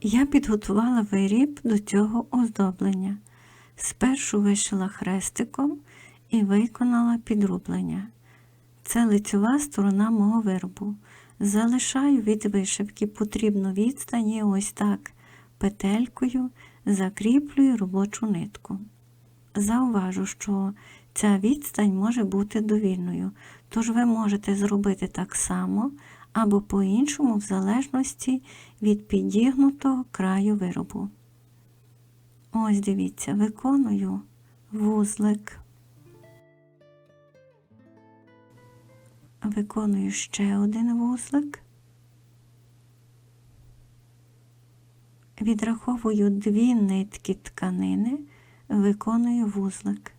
Я підготувала виріб до цього оздоблення. Спершу вишила хрестиком і виконала підрублення. Це лицьова сторона мого виробу. Залишаю від вишивки потрібну відстань і ось так петелькою закріплюю робочу нитку. Зауважу, що ця відстань може бути довільною, тож ви можете зробити так само або по-іншому в залежності від підігнутого краю виробу. Ось дивіться, виконую вузлик. Виконую ще один вузлик. Відраховую 2 нитки тканини, виконую вузлик.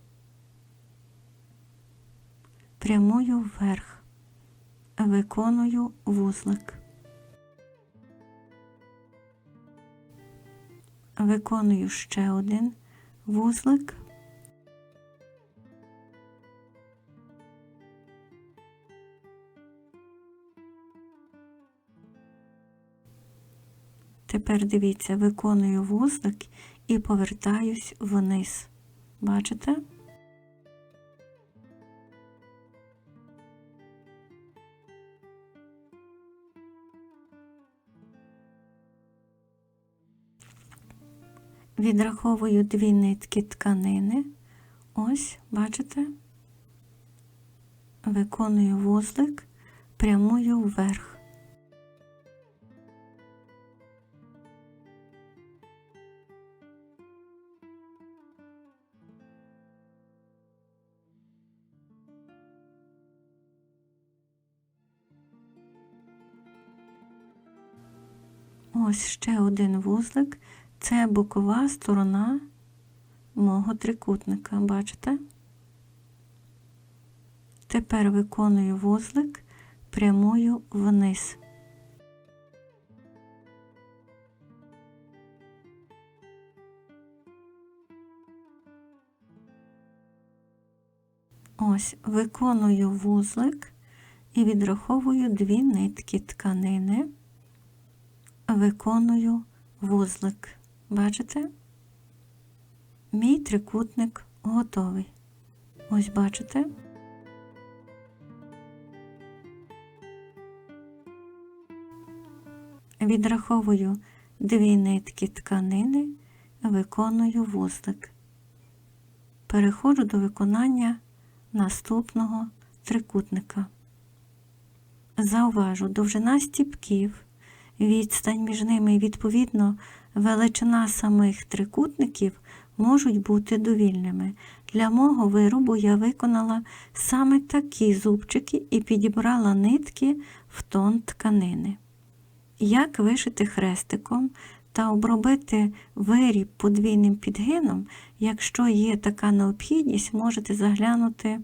Прямую вверх. Виконую вузлик. Виконую ще один вузлик. Тепер дивіться, виконую вузлик і повертаюсь вниз. Бачите? Відраховую 2 нитки тканини. Ось, бачите? Виконую вузлик, прямую вверх. Ось ще один вузлик. Це бокова сторона мого трикутника, бачите? Тепер виконую вузлик, прямую вниз. Ось, виконую вузлик і відраховую 2 нитки тканини. Виконую вузлик. Бачите? Мій трикутник готовий. Ось бачите? Відраховую 2 нитки тканини, виконую вузлик. Переходжу до виконання наступного трикутника. Зауважу, довжина стіпків, відстань між ними і, відповідно, величина самих трикутників можуть бути довільними. Для мого виробу я виконала саме такі зубчики і підібрала нитки в тон тканини. Як вишити хрестиком та обробити виріб подвійним підгином, якщо є така необхідність, можете заглянути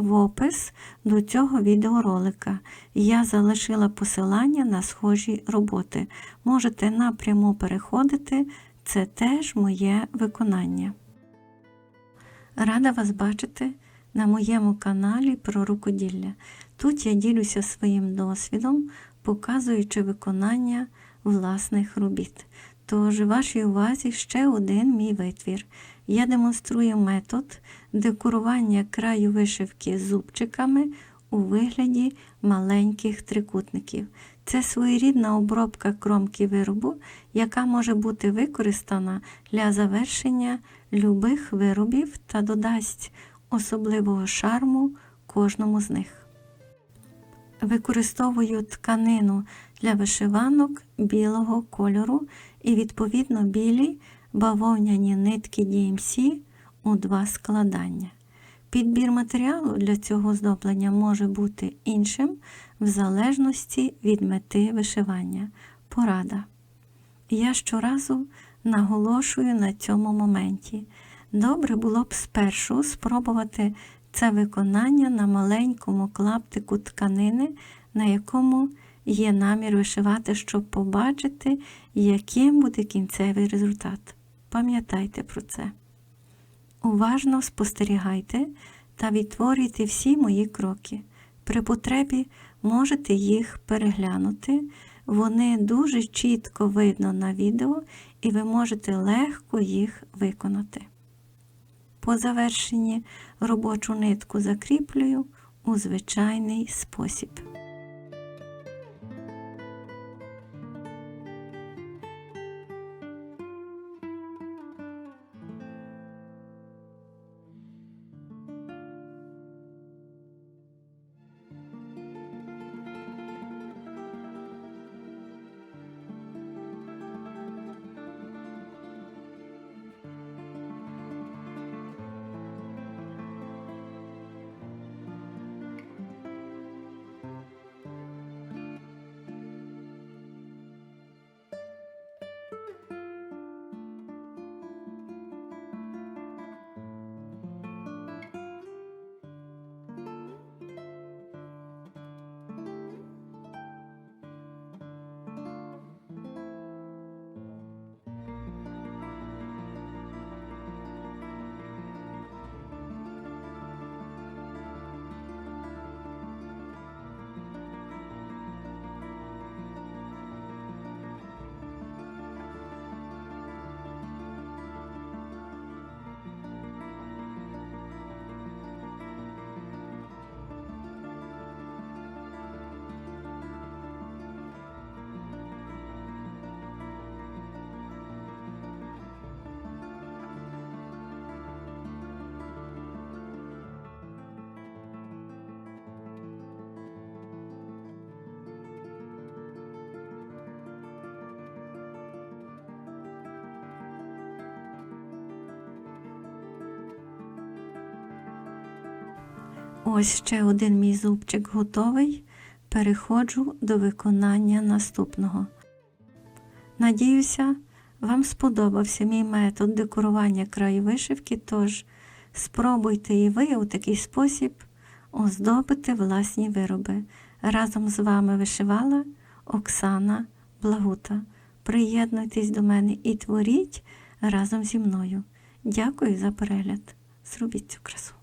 в опис до цього відеоролика. Я залишила посилання на схожі роботи. Можете напряму переходити, це теж моє виконання. Рада вас бачити на моєму каналі про рукоділля. Тут я ділюся своїм досвідом, показуючи виконання власних робіт. Тож вашій увазі ще один мій витвір. Я демонструю метод декорування краю вишивки зубчиками у вигляді маленьких трикутників. Це своєрідна обробка кромки виробу, яка може бути використана для завершення любих виробів та додасть особливого шарму кожному з них. Використовую тканину для вишиванок білого кольору і відповідно білі бавовняні нитки DMC у 2 складання. Підбір матеріалу для цього оздоблення може бути іншим в залежності від мети вишивання. Порада. Я щоразу наголошую на цьому моменті. Добре було б спершу спробувати це виконання на маленькому клаптику тканини, на якому є намір вишивати, щоб побачити, яким буде кінцевий результат. Пам'ятайте про це. Уважно спостерігайте та відтворюйте всі мої кроки. При потребі можете їх переглянути Вони дуже чітко видно на відео, і ви можете легко їх виконати. По завершенні робочу нитку закріплюю у звичайний спосіб. Ось ще один мій зубчик готовий. Переходжу до виконання наступного. Надіюся, вам сподобався мій метод декорування краю вишивки, тож спробуйте і ви у такий спосіб оздобити власні вироби. Разом з вами вишивала Оксана Благута. Приєднуйтесь до мене і творіть разом зі мною. Дякую за перегляд. Зробіть цю красу.